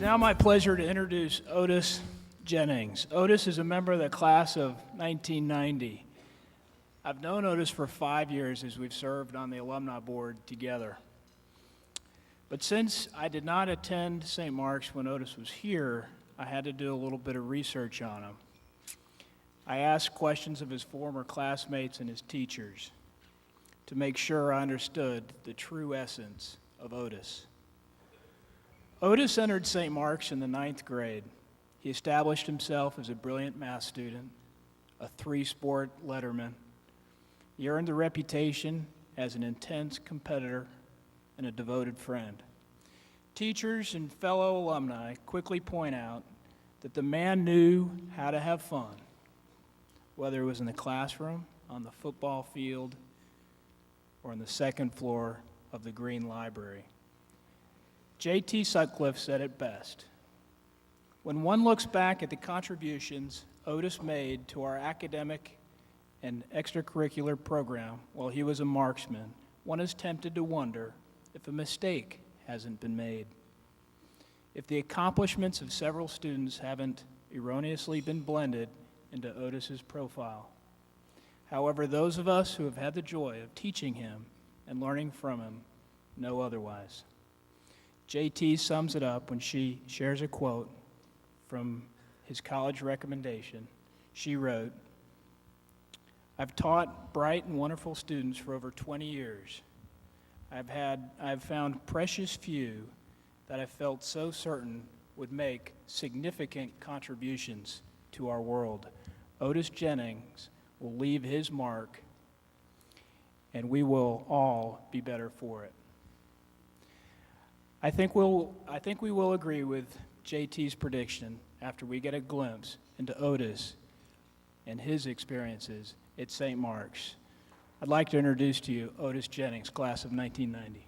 now my pleasure to introduce Otis Jennings. Otis is a member of the class of 1990. I've known Otis for 5 years as we've served on the Alumni Board together. But since I did not attend St. Mark's when Otis was here, I had to do a little bit of research on him. I asked questions of his former classmates and his teachers to make sure I understood the true essence of Otis. Otis entered St. Mark's in the 9th grade. He established himself as a brilliant math student, a 3-sport letterman. He earned the reputation as an intense competitor and a devoted friend. Teachers and fellow alumni quickly point out that the man knew how to have fun, whether it was in the classroom, on the football field, or on the second floor of the Green Library. J.T. Sutcliffe said it best. When one looks back at the contributions Otis made to our academic and extracurricular program while he was a marksman, one is tempted to wonder if a mistake hasn't been made. If the accomplishments of several students haven't erroneously been blended into Otis's profile. However, those of us who have had the joy of teaching him and learning from him know otherwise. JT sums it up when she shares a quote from his college recommendation. She wrote, "I've taught bright and wonderful students for over 20 years. I've found precious few that I felt so certain would make significant contributions to our world. Otis Jennings will leave his mark, and we will all be better for it." I think we will agree with JT's prediction after we get a glimpse into Otis and his experiences at St. Mark's. I'd like to introduce to you Otis Jennings, class of 1990.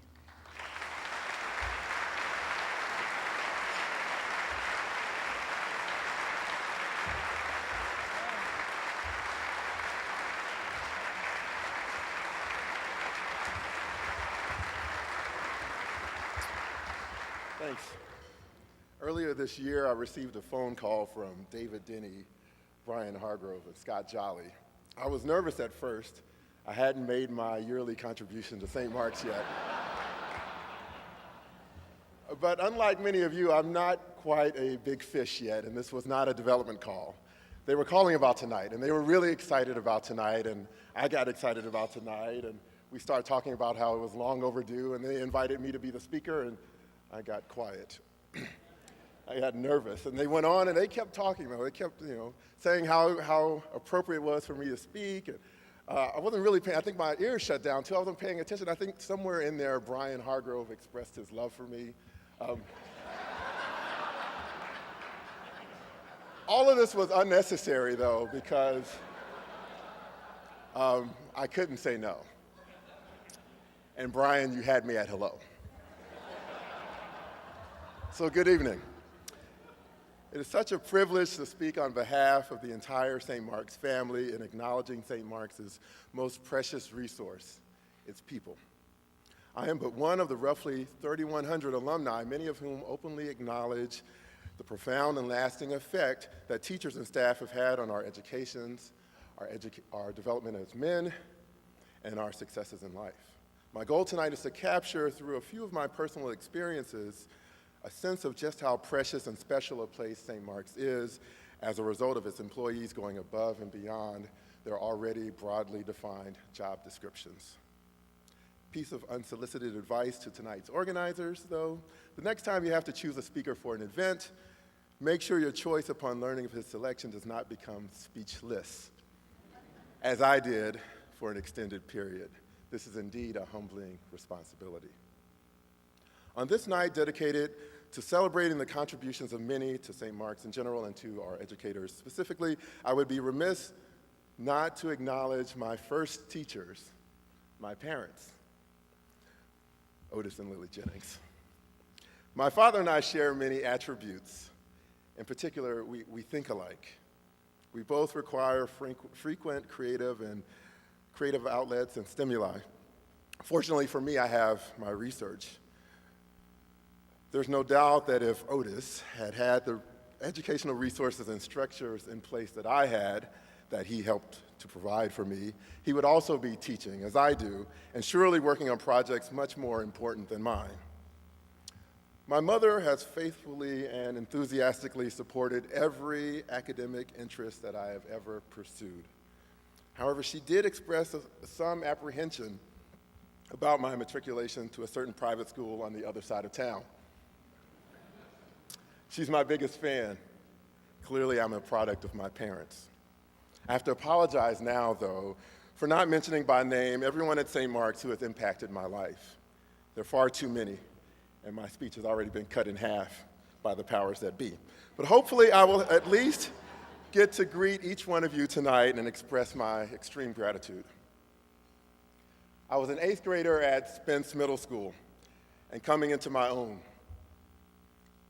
Thanks. Earlier this year, I received a phone call from David Denny, Brian Hargrove, and Scott Jolly. I was nervous at first. I hadn't made my yearly contribution to St. Mark's yet. But unlike many of you, I'm not quite a big fish yet, and this was not a development call. They were calling about tonight, and they were really excited about tonight, and I got excited about tonight, and we started talking about how it was long overdue, and they invited me to be the speaker, and I got quiet. I got nervous, and they went on, and they kept talking, though. They kept, saying how appropriate it was for me to speak. And, I wasn't really paying, I think my ears shut down, too. I wasn't paying attention. I think somewhere in there, Brian Hargrove expressed his love for me. All of this was unnecessary, though, because I couldn't say no. And Brian, you had me at hello. So good evening. It is such a privilege to speak on behalf of the entire St. Mark's family in acknowledging St. Mark's most precious resource, its people. I am but one of the roughly 3,100 alumni, many of whom openly acknowledge the profound and lasting effect that teachers and staff have had on our educations, our development as men, and our successes in life. My goal tonight is to capture, through a few of my personal experiences, a sense of just how precious and special a place St. Mark's is as a result of its employees going above and beyond their already broadly defined job descriptions. Piece of unsolicited advice to tonight's organizers, though: the next time you have to choose a speaker for an event, make sure your choice upon learning of his selection does not become speechless, as I did for an extended period. This is indeed a humbling responsibility. On this night dedicated to celebrating the contributions of many to St. Mark's in general and to our educators specifically, I would be remiss not to acknowledge my first teachers, my parents, Otis and Lily Jennings. My father and I share many attributes. In particular, we think alike. We both require frequent creative outlets and stimuli. Fortunately for me, I have my research. There's no doubt that if Otis had had the educational resources and structures in place that I had, that he helped to provide for me, he would also be teaching, as I do, and surely working on projects much more important than mine. My mother has faithfully and enthusiastically supported every academic interest that I have ever pursued. However, she did express some apprehension about my matriculation to a certain private school on the other side of town. She's my biggest fan. Clearly, I'm a product of my parents. I have to apologize now, though, for not mentioning by name everyone at St. Mark's who has impacted my life. There are far too many, and my speech has already been cut in half by the powers that be. But hopefully, I will at least get to greet each one of you tonight and express my extreme gratitude. I was an 8th grader at Spence Middle School and coming into my own,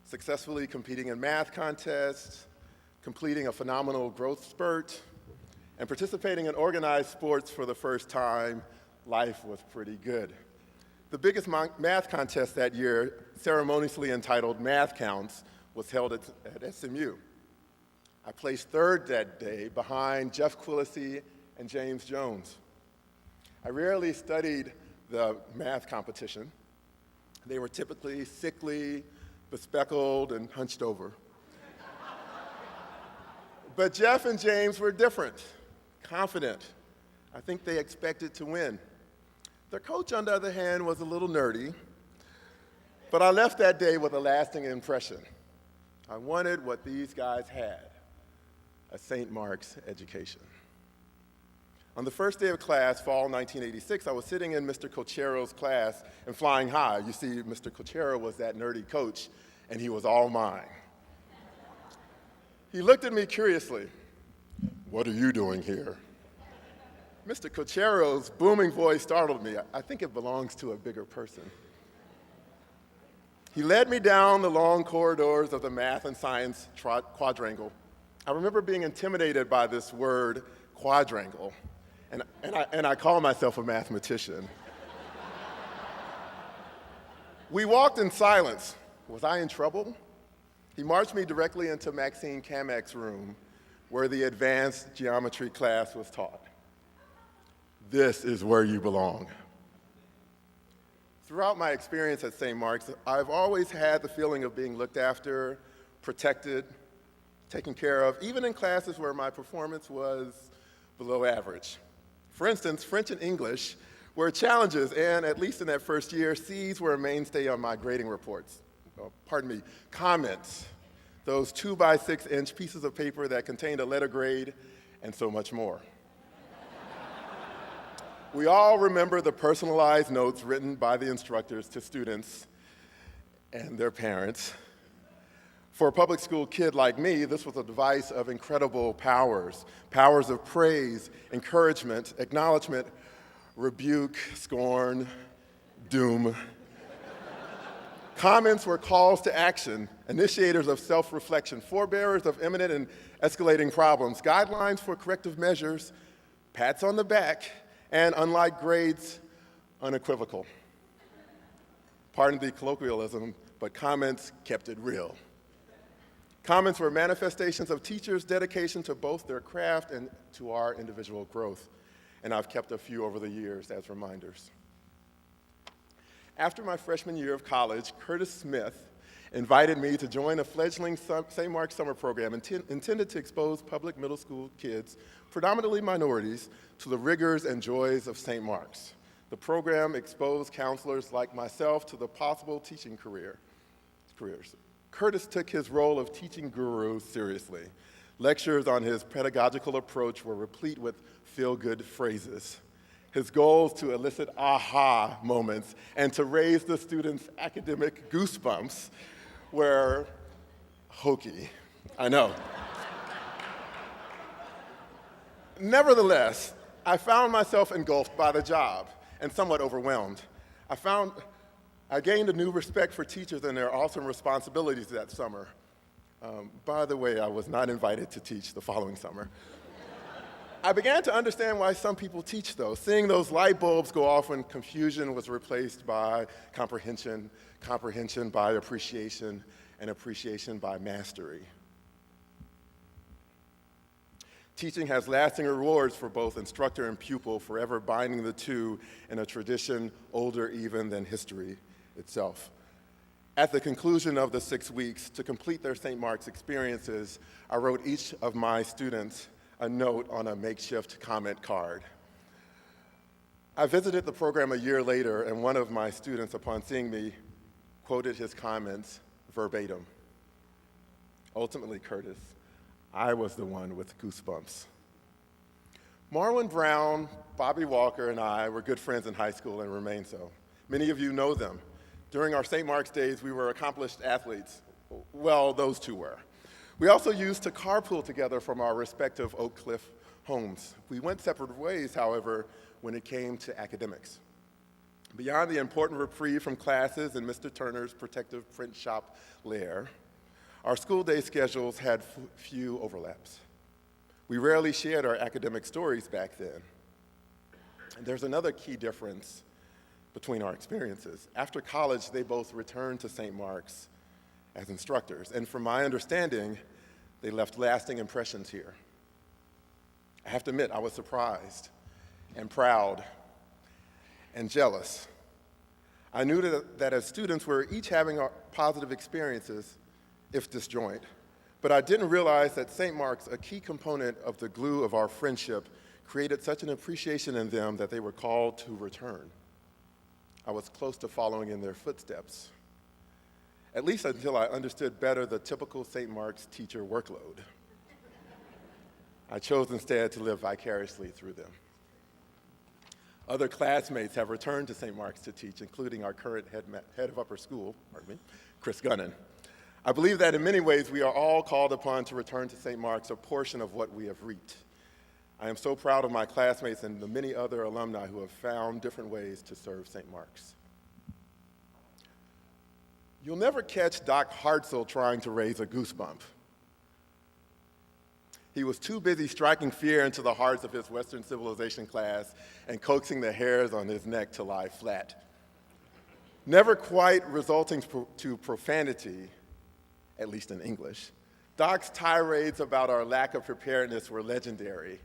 successfully competing in math contests, completing a phenomenal growth spurt, and participating in organized sports for the first time. Life was pretty good. The biggest math contest that year, ceremoniously entitled Math Counts, was held at SMU. I placed third that day behind Jeff Quillisi and James Jones. I rarely studied the math competition. They were typically sickly, bespectacled, and hunched over. But Jeff and James were different, confident. I think they expected to win. Their coach, on the other hand, was a little nerdy, but I left that day with a lasting impression. I wanted what these guys had, a St. Mark's education. On the first day of class, fall 1986, I was sitting in Mr. Cochero's class and flying high. You see, Mr. Cochero was that nerdy coach, and he was all mine. He looked at me curiously. "What are you doing here?" Mr. Cochero's booming voice startled me. I think it belongs to a bigger person. He led me down the long corridors of the math and science quadrangle. I remember being intimidated by this word, quadrangle, and I call myself a mathematician. We walked in silence. Was I in trouble? He marched me directly into Maxine Kamak's room, where the advanced geometry class was taught. This is where you belong. Throughout my experience at St. Mark's, I've always had the feeling of being looked after, protected, taken care of, even in classes where my performance was below average. For instance, French and English were challenges, and at least in that first year, C's were a mainstay on my grading reports. Comments, those 2-by-6-inch pieces of paper that contained a letter grade, and so much more. We all remember the personalized notes written by the instructors to students and their parents. For a public school kid like me, this was a device of incredible powers. Powers of praise, encouragement, acknowledgement, rebuke, scorn, doom. Comments were calls to action, initiators of self-reflection, forebearers of imminent and escalating problems, guidelines for corrective measures, pats on the back, and unlike grades, unequivocal. Pardon the colloquialism, but comments kept it real. Comments were manifestations of teachers' dedication to both their craft and to our individual growth, and I've kept a few over the years as reminders. After my freshman year of college, Curtis Smith invited me to join a fledgling St. Mark's summer program intended to expose public middle school kids, predominantly minorities, to the rigors and joys of St. Mark's. The program exposed counselors like myself to the possible teaching careers. Curtis took his role of teaching guru seriously. Lectures on his pedagogical approach were replete with feel-good phrases. His goals to elicit aha moments and to raise the students' academic goosebumps were hokey. I know. Nevertheless, I found myself engulfed by the job and somewhat overwhelmed. I gained a new respect for teachers and their awesome responsibilities that summer. By the way, I was not invited to teach the following summer. I began to understand why some people teach, though, seeing those light bulbs go off when confusion was replaced by comprehension, comprehension by appreciation, and appreciation by mastery. Teaching has lasting rewards for both instructor and pupil, forever binding the two in a tradition older even than history itself. At the conclusion of the 6 weeks, to complete their St. Mark's experiences, I wrote each of my students a note on a makeshift comment card. I visited the program a year later, and one of my students, upon seeing me, quoted his comments verbatim. Ultimately, Curtis, I was the one with goosebumps. Marlon Brown, Bobby Walker, and I were good friends in high school and remain so. Many of you know them. During our St. Mark's days, we were accomplished athletes. Well, those two were. We also used to carpool together from our respective Oak Cliff homes. We went separate ways, however, when it came to academics. Beyond the important reprieve from classes in Mr. Turner's protective print shop lair, our school day schedules had few overlaps. We rarely shared our academic stories back then. And there's another key difference between our experiences. After college, they both returned to St. Mark's as instructors, and from my understanding, they left lasting impressions here. I have to admit, I was surprised and proud and jealous. I knew that as students, we were each having our positive experiences, if disjoint, but I didn't realize that St. Mark's, a key component of the glue of our friendship, created such an appreciation in them that they were called to return. I was close to following in their footsteps, at least until I understood better the typical St. Mark's teacher workload. I chose instead to live vicariously through them. Other classmates have returned to St. Mark's to teach, including our current head of upper school, Chris Gunnan. I believe that in many ways we are all called upon to return to St. Mark's a portion of what we have reaped. I am so proud of my classmates and the many other alumni who have found different ways to serve St. Mark's. You'll never catch Doc Hartzell trying to raise a goosebump. He was too busy striking fear into the hearts of his Western civilization class and coaxing the hairs on his neck to lie flat. Never quite resulting to profanity, at least in English, Doc's tirades about our lack of preparedness were legendary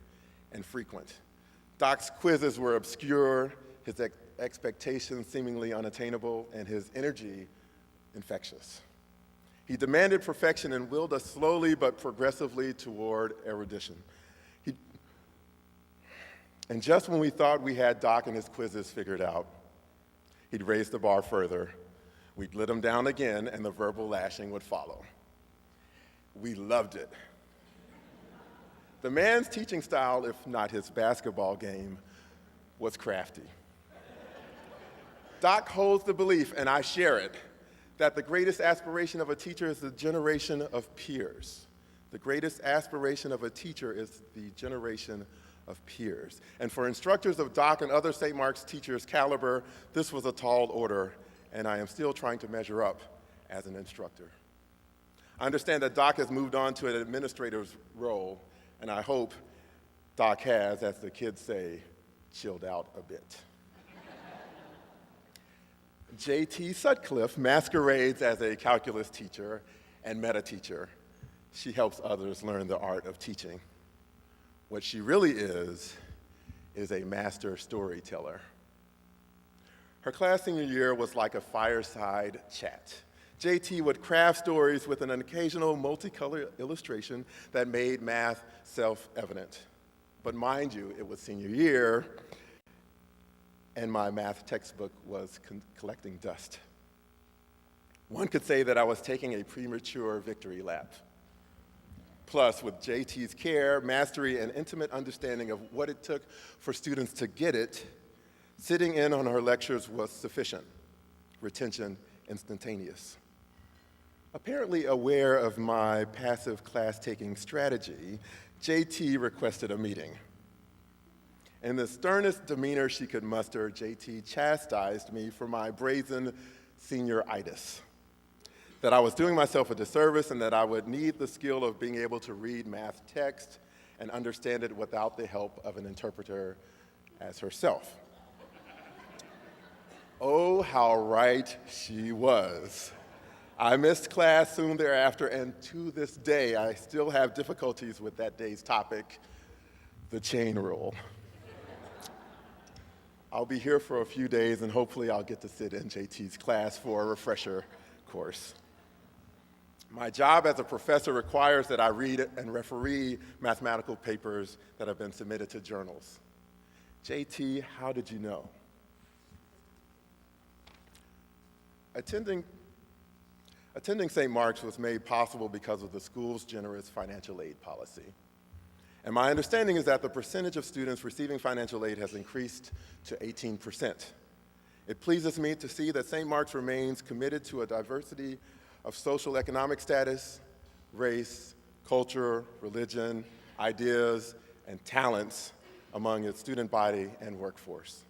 and frequent. Doc's quizzes were obscure, his expectations seemingly unattainable, and his energy infectious. He demanded perfection and willed us slowly but progressively toward erudition. And just when we thought we had Doc and his quizzes figured out, he'd raise the bar further, we'd let him down again, and the verbal lashing would follow. We loved it. The man's teaching style, if not his basketball game, was crafty. Doc holds the belief, and I share it, that the greatest aspiration of a teacher is the generation of peers. The greatest aspiration of a teacher is the generation of peers. And for instructors of Doc and other St. Mark's teachers' caliber, this was a tall order, and I am still trying to measure up as an instructor. I understand that Doc has moved on to an administrator's role, and I hope Doc has, as the kids say, chilled out a bit. J.T. Sutcliffe masquerades as a calculus teacher and meta teacher. She helps others learn the art of teaching. What she really is a master storyteller. Her class senior year was like a fireside chat. JT would craft stories with an occasional multicolored illustration that made math self-evident. But mind you, it was senior year, and my math textbook was collecting dust. One could say that I was taking a premature victory lap. Plus, with JT's care, mastery, and intimate understanding of what it took for students to get it, sitting in on her lectures was sufficient. Retention instantaneous. Apparently aware of my passive class-taking strategy, JT requested a meeting. In the sternest demeanor she could muster, JT chastised me for my brazen senioritis, that I was doing myself a disservice and that I would need the skill of being able to read math text and understand it without the help of an interpreter as herself. Oh, how right she was. I missed class soon thereafter, and to this day, I still have difficulties with that day's topic, the chain rule. I'll be here for a few days, and hopefully I'll get to sit in JT's class for a refresher course. My job as a professor requires that I read and referee mathematical papers that have been submitted to journals. JT, how did you know? Attending St. Mark's was made possible because of the school's generous financial aid policy. And my understanding is that the percentage of students receiving financial aid has increased to 18%. It pleases me to see that St. Mark's remains committed to a diversity of social economic status, race, culture, religion, ideas, and talents among its student body and workforce,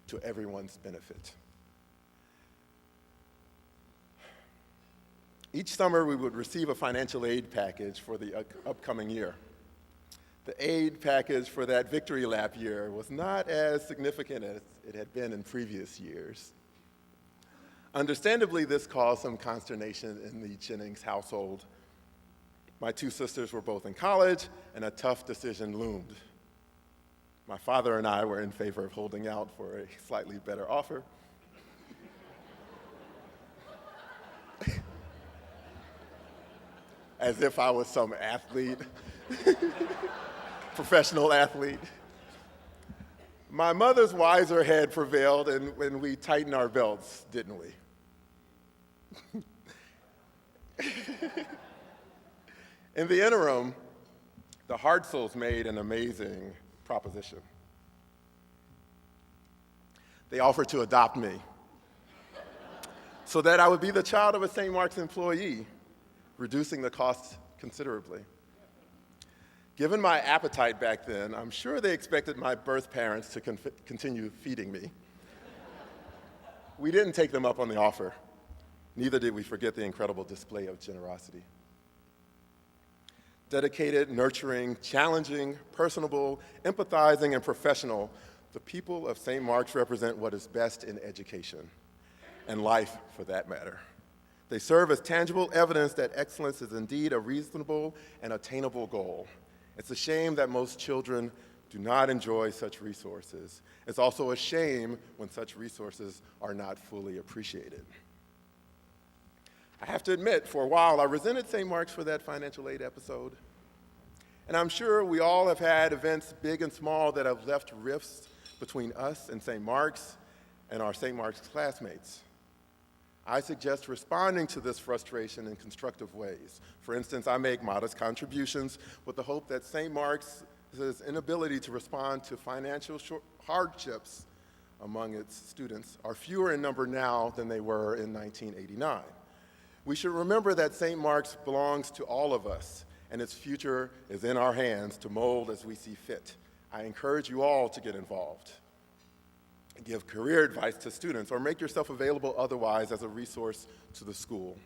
to everyone's benefit. Each summer, we would receive a financial aid package for the upcoming year. The aid package for that victory lap year was not as significant as it had been in previous years. Understandably, this caused some consternation in the Jennings household. My two sisters were both in college, and a tough decision loomed. My father and I were in favor of holding out for a slightly better offer. As if I was some athlete. Professional athlete. My mother's wiser head prevailed, and when we tightened our belts, didn't we? In the interim, the Hartzels made an amazing proposition. They offered to adopt me so that I would be the child of a St. Mark's employee, reducing the cost considerably. Given my appetite back then, I'm sure they expected my birth parents to continue feeding me. We didn't take them up on the offer. Neither did we forget the incredible display of generosity. Dedicated, nurturing, challenging, personable, empathizing, and professional, the people of St. Mark's represent what is best in education, and life for that matter. They serve as tangible evidence that excellence is indeed a reasonable and attainable goal. It's a shame that most children do not enjoy such resources. It's also a shame when such resources are not fully appreciated. I have to admit, for a while, I resented St. Mark's for that financial aid episode. And I'm sure we all have had events, big and small, that have left rifts between us and St. Mark's and our St. Mark's classmates. I suggest responding to this frustration in constructive ways. For instance, I make modest contributions with the hope that St. Mark's' inability to respond to financial hardships among its students are fewer in number now than they were in 1989. We should remember that St. Mark's belongs to all of us, and its future is in our hands to mold as we see fit. I encourage you all to get involved. Give career advice to students, or make yourself available otherwise as a resource to the school.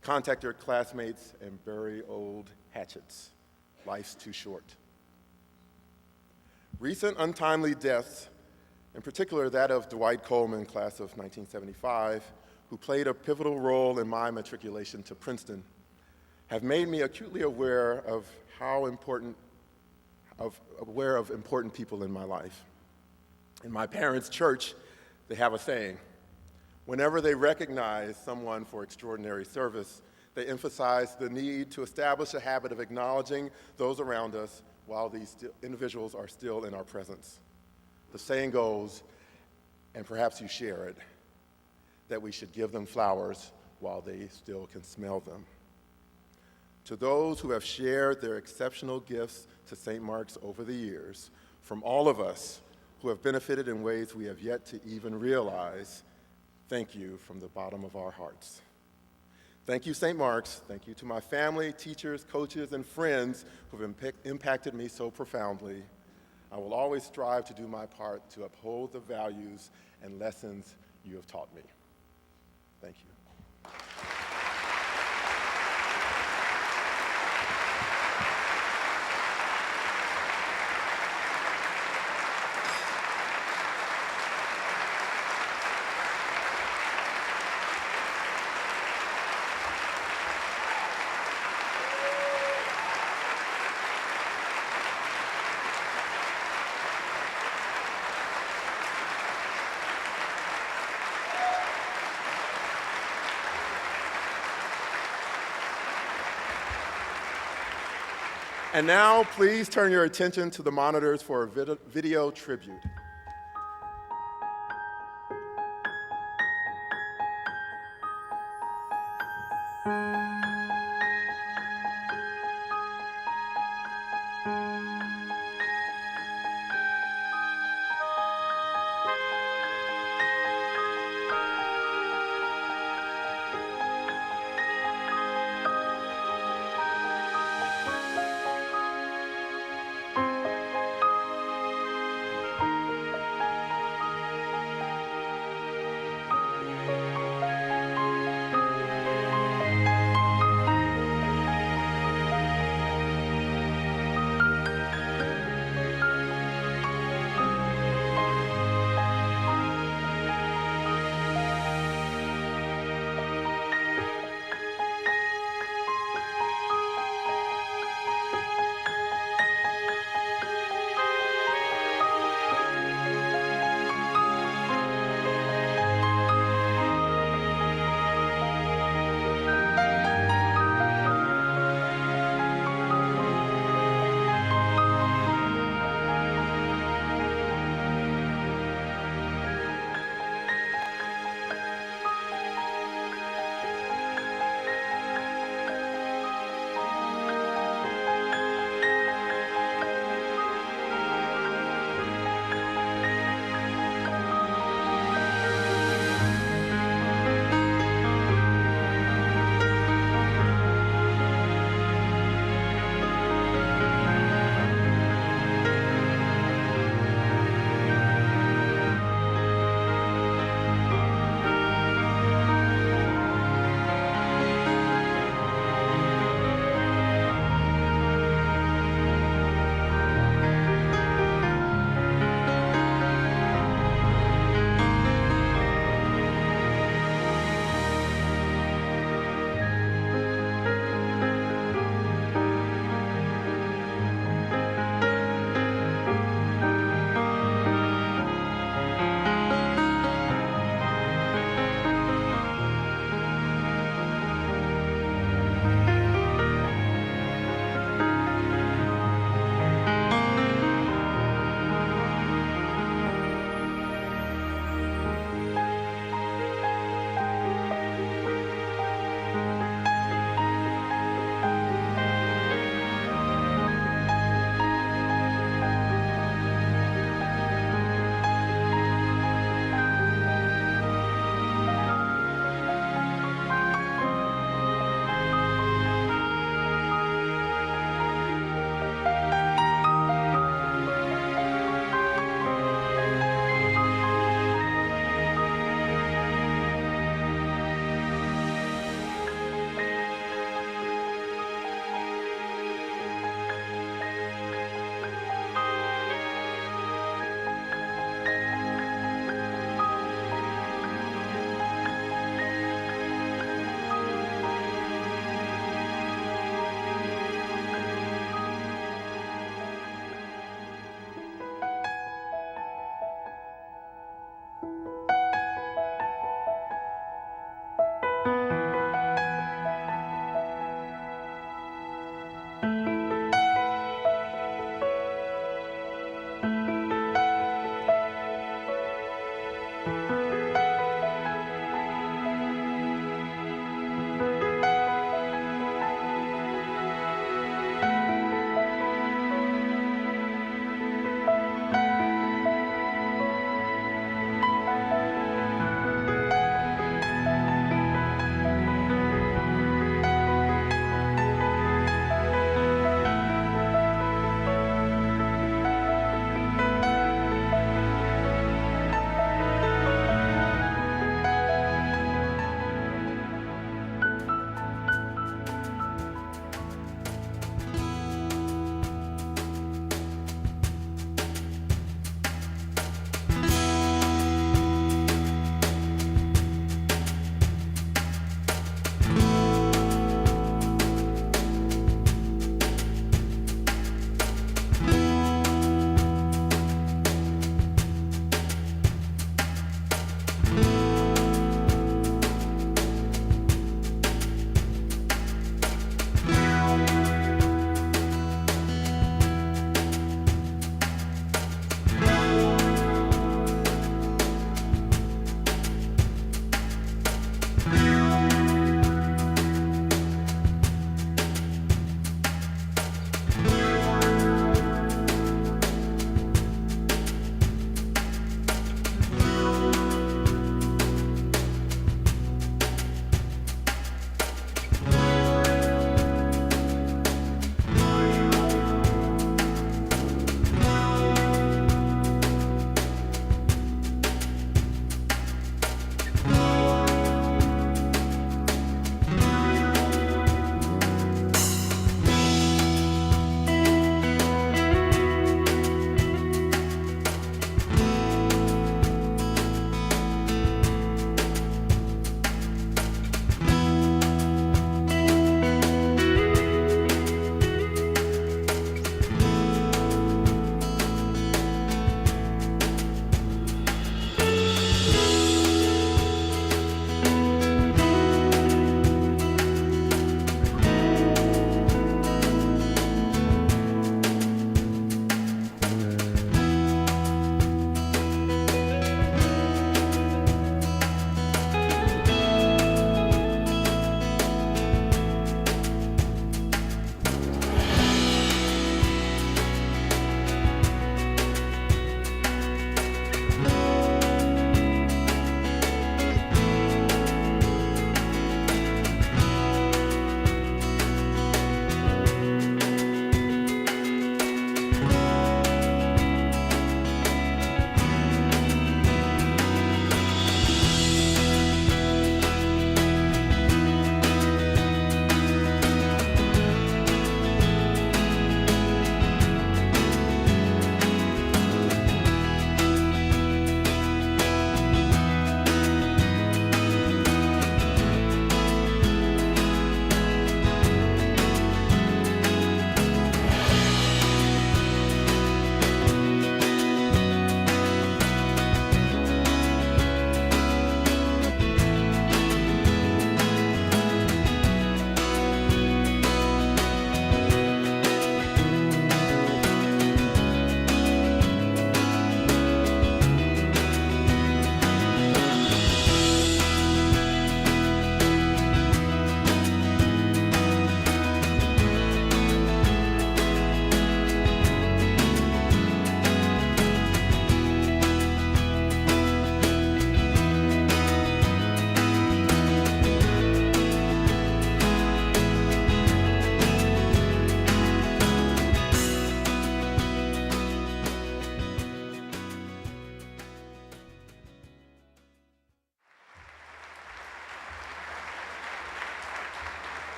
Contact your classmates and bury old hatchets. Life's too short. Recent untimely deaths, in particular that of Dwight Coleman, class of 1975, who played a pivotal role in my matriculation to Princeton, have made me acutely aware of important people in my life. In my parents' church, they have a saying. Whenever they recognize someone for extraordinary service, they emphasize the need to establish a habit of acknowledging those around us while these individuals are still in our presence. The saying goes, and perhaps you share it, that we should give them flowers while they still can smell them. To those who have shared their exceptional gifts to St. Mark's over the years, from all of us who have benefited in ways we have yet to even realize, thank you from the bottom of our hearts. Thank you, St. Mark's. Thank you to my family, teachers, coaches, and friends who have impacted me so profoundly. I will always strive to do my part to uphold the values and lessons you have taught me. Thank you. And now, please turn your attention to the monitors for a video tribute.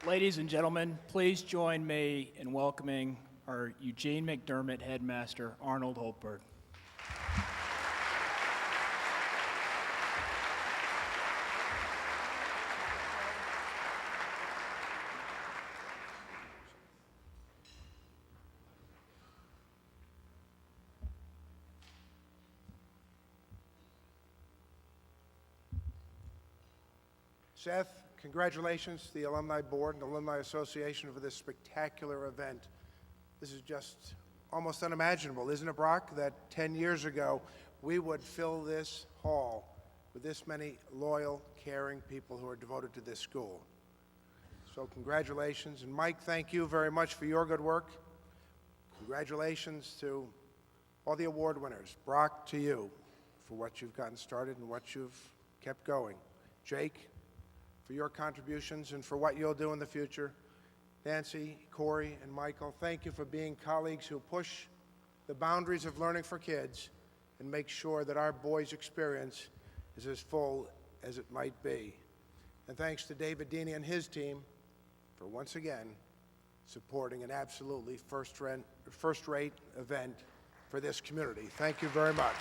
Ladies and gentlemen, please join me in welcoming our Eugene McDermott headmaster, Arnold Holtberg. Seth, congratulations to the Alumni Board and the Alumni Association for this spectacular event. This is just almost unimaginable, isn't it, Brock, that 10 years ago we would fill this hall with this many loyal, caring people who are devoted to this school. So congratulations. And Mike, thank you very much for your good work. Congratulations to all the award winners. Brock, to you for what you've gotten started and what you've kept going. Jake, for your contributions and for what you'll do in the future. Nancy, Corey, and Michael, thank you for being colleagues who push the boundaries of learning for kids and make sure that our boys' experience is as full as it might be. And thanks to David Deeney and his team for once again supporting an absolutely first-rate event for this community. Thank you very much.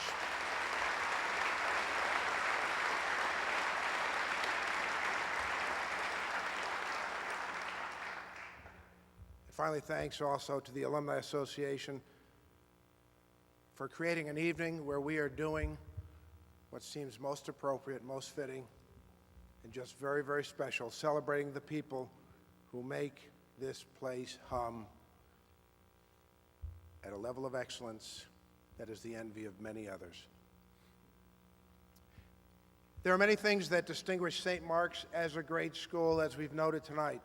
Finally, thanks also to the Alumni Association for creating an evening where we are doing what seems most appropriate, most fitting, and just very, very special, celebrating the people who make this place hum at a level of excellence that is the envy of many others. There are many things that distinguish St. Mark's as a great school, as we've noted tonight.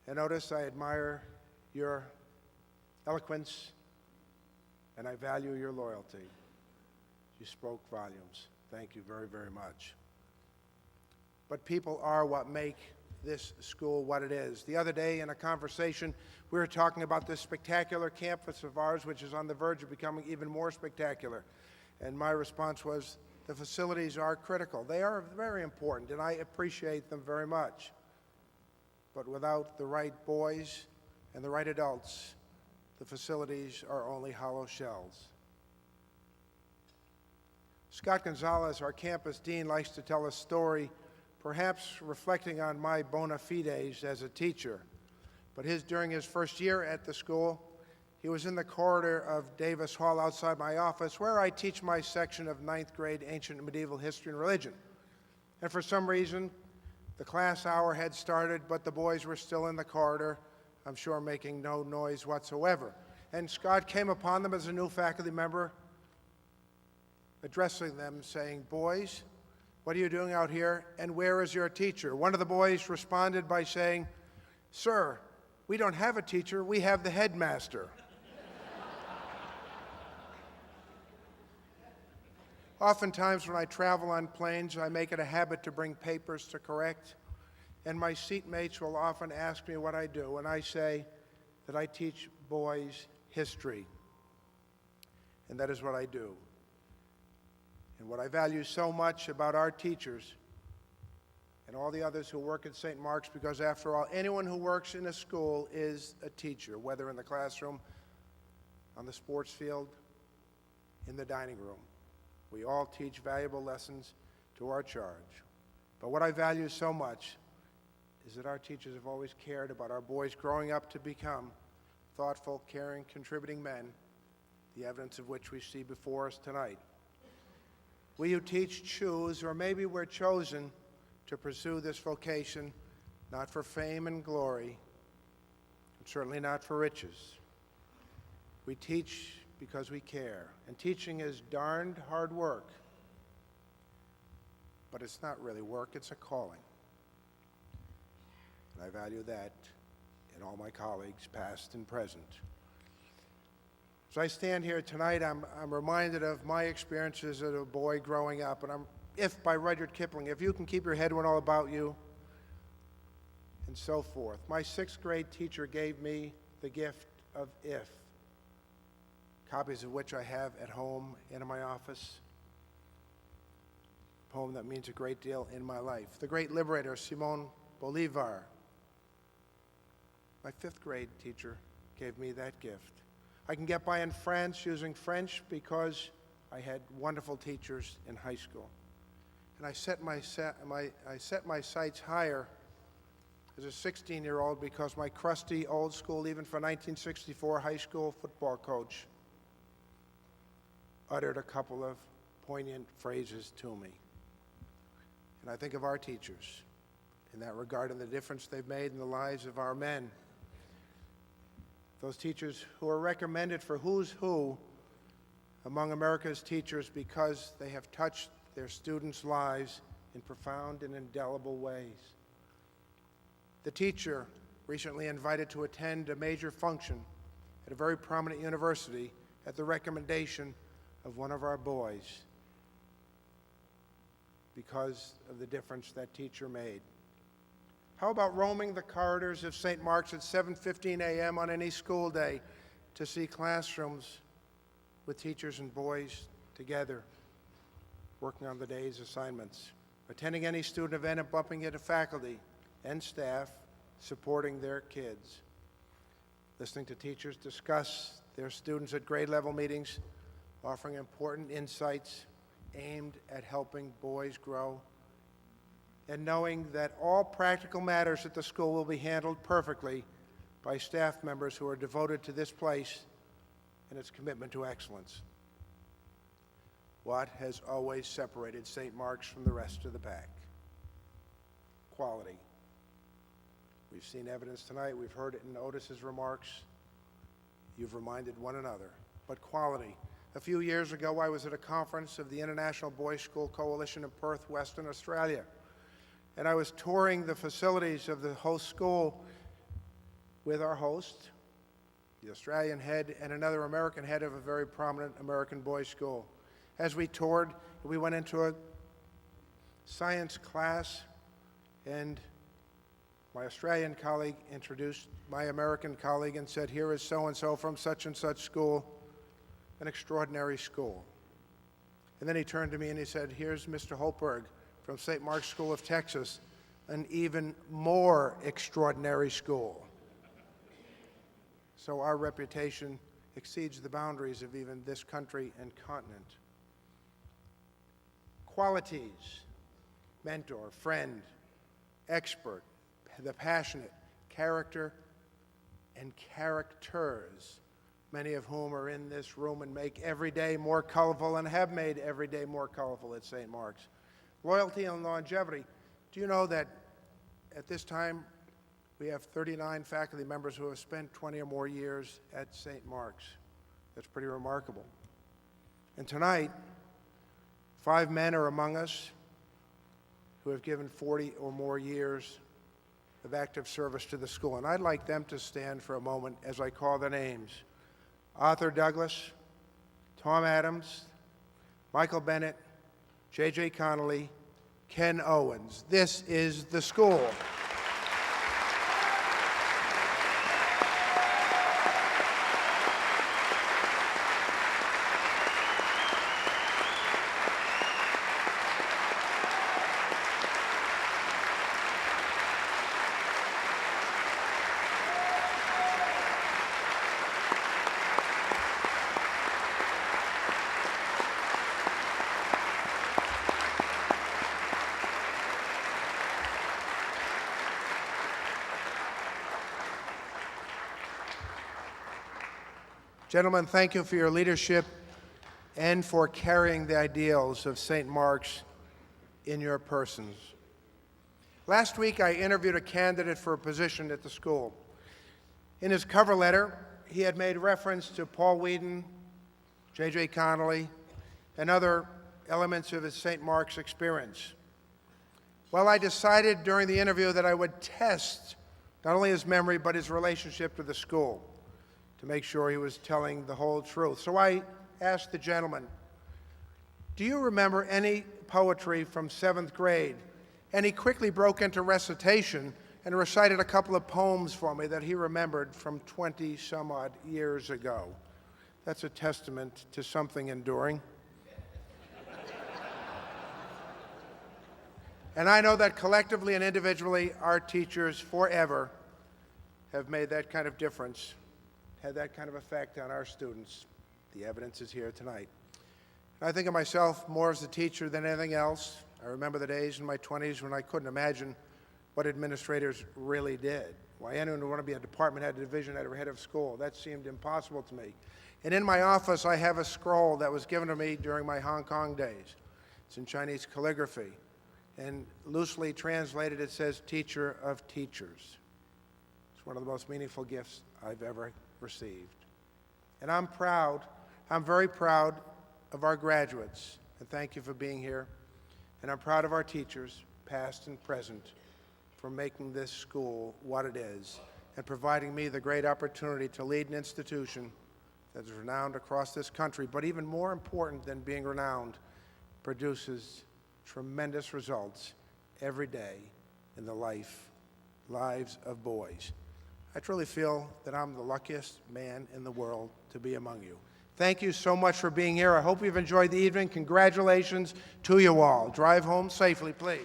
And notice I admire your eloquence and I value your loyalty. You spoke volumes. Thank you very, very much. But people are what make this school what it is. The other day in a conversation, we were talking about this spectacular campus of ours, which is on the verge of becoming even more spectacular. And my response was, the facilities are critical. They are very important, and I appreciate them very much. But without the right boys and the right adults, the facilities are only hollow shells. Scott Gonzalez, our campus dean, likes to tell a story, perhaps reflecting on my bona fides as a teacher. But during his first year at the school, he was in the corridor of Davis Hall outside my office, where I teach my section of 9th grade Ancient and Medieval History and Religion. And for some reason, the class hour had started, but the boys were still in the corridor, I'm sure making no noise whatsoever. And Scott came upon them as a new faculty member, addressing them, saying, "Boys, what are you doing out here, and where is your teacher?" One of the boys responded by saying, "Sir, we don't have a teacher, we have the headmaster." Oftentimes when I travel on planes, I make it a habit to bring papers to correct, and my seatmates will often ask me what I do, and I say that I teach boys history, and that is what I do. And what I value so much about our teachers and all the others who work at St. Mark's, because after all, anyone who works in a school is a teacher, whether in the classroom, on the sports field, in the dining room. We all teach valuable lessons to our charge. But what I value so much is that our teachers have always cared about our boys growing up to become thoughtful, caring, contributing men, the evidence of which we see before us tonight. We who teach choose, or maybe we're chosen, to pursue this vocation, not for fame and glory, and certainly not for riches. We teach because we care. And teaching is darned hard work. But it's not really work, it's a calling. And I value that in all my colleagues, past and present. As I stand here tonight, I'm reminded of my experiences as a boy growing up. And If by Rudyard Kipling, if you can keep your head when all about you, and so forth. My 6th grade teacher gave me the gift of If, copies of which I have at home and in my office. A poem that means a great deal in my life. The great liberator, Simón Bolívar, My 5th grade teacher gave me that gift. I can get by in France using French because I had wonderful teachers in high school. And I set my sights higher as a 16-year-old because my crusty, old school, even for 1964 high school football coach uttered a couple of poignant phrases to me. And I think of our teachers in that regard and the difference they've made in the lives of our men. Those teachers who are recommended for who's who among America's teachers because they have touched their students' lives in profound and indelible ways. The teacher recently invited to attend a major function at a very prominent university at the recommendation of one of our boys because of the difference that teacher made. How about roaming the corridors of St. Mark's at 7:15 a.m. on any school day to see classrooms with teachers and boys together working on the day's assignments, attending any student event and bumping into faculty and staff supporting their kids, listening to teachers discuss their students at grade level meetings, offering important insights aimed at helping boys grow, and knowing that all practical matters at the school will be handled perfectly by staff members who are devoted to this place and its commitment to excellence. What has always separated St. Mark's from the rest of the pack? Quality. We've seen evidence tonight. We've heard it in Otis's remarks. You've reminded one another. But quality. A few years ago, I was at a conference of the International Boys' School Coalition in Perth, Western Australia. And I was touring the facilities of the host school with our host, the Australian head, and another American head of a very prominent American boys' school. As we toured, we went into a science class, and my Australian colleague introduced my American colleague and said, "Here is so-and-so from such and such school, an extraordinary school." And then he turned to me and he said, "Here's Mr. Holtberg from St. Mark's School of Texas, an even more extraordinary school." So our reputation exceeds the boundaries of even this country and continent. Qualities: mentor, friend, expert, the passionate, character, and characters, many of whom are in this room and make every day more colorful and have made every day more colorful at St. Mark's. Loyalty and longevity. Do you know that at this time we have 39 faculty members who have spent 20 or more years at St. Mark's? That's pretty remarkable. And tonight, 5 men are among us who have given 40 or more years of active service to the school. And I'd like them to stand for a moment as I call the names. Arthur Douglas, Tom Adams, Michael Bennett, J.J. Connolly, Ken Owens. This is the school. Gentlemen, thank you for your leadership and for carrying the ideals of St. Mark's in your persons. Last week, I interviewed a candidate for a position at the school. In his cover letter, he had made reference to Paul Whedon, J.J. Connolly, and other elements of his St. Mark's experience. Well, I decided during the interview that I would test not only his memory, but his relationship to the school, to make sure he was telling the whole truth. So I asked the gentleman, "Do you remember any poetry from 7th grade?" And he quickly broke into recitation and recited a couple of poems for me that he remembered from 20-some-odd years ago. That's a testament to something enduring. And I know that collectively and individually, our teachers forever have made that kind of difference, had that kind of effect on our students. The evidence is here tonight. And I think of myself more as a teacher than anything else. I remember the days in my 20s when I couldn't imagine what administrators really did. Why anyone would want to be a department head, a division head, or head of school. That seemed impossible to me. And in my office, I have a scroll that was given to me during my Hong Kong days. It's in Chinese calligraphy. And loosely translated, it says, Teacher of Teachers. It's one of the most meaningful gifts I've ever received. And I'm very proud of our graduates, and thank you for being here. And I'm proud of our teachers, past and present, for making this school what it is and providing me the great opportunity to lead an institution that is renowned across this country, but even more important than being renowned, produces tremendous results every day in the lives of boys. I truly feel that I'm the luckiest man in the world to be among you. Thank you so much for being here. I hope you've enjoyed the evening. Congratulations to you all. Drive home safely, please.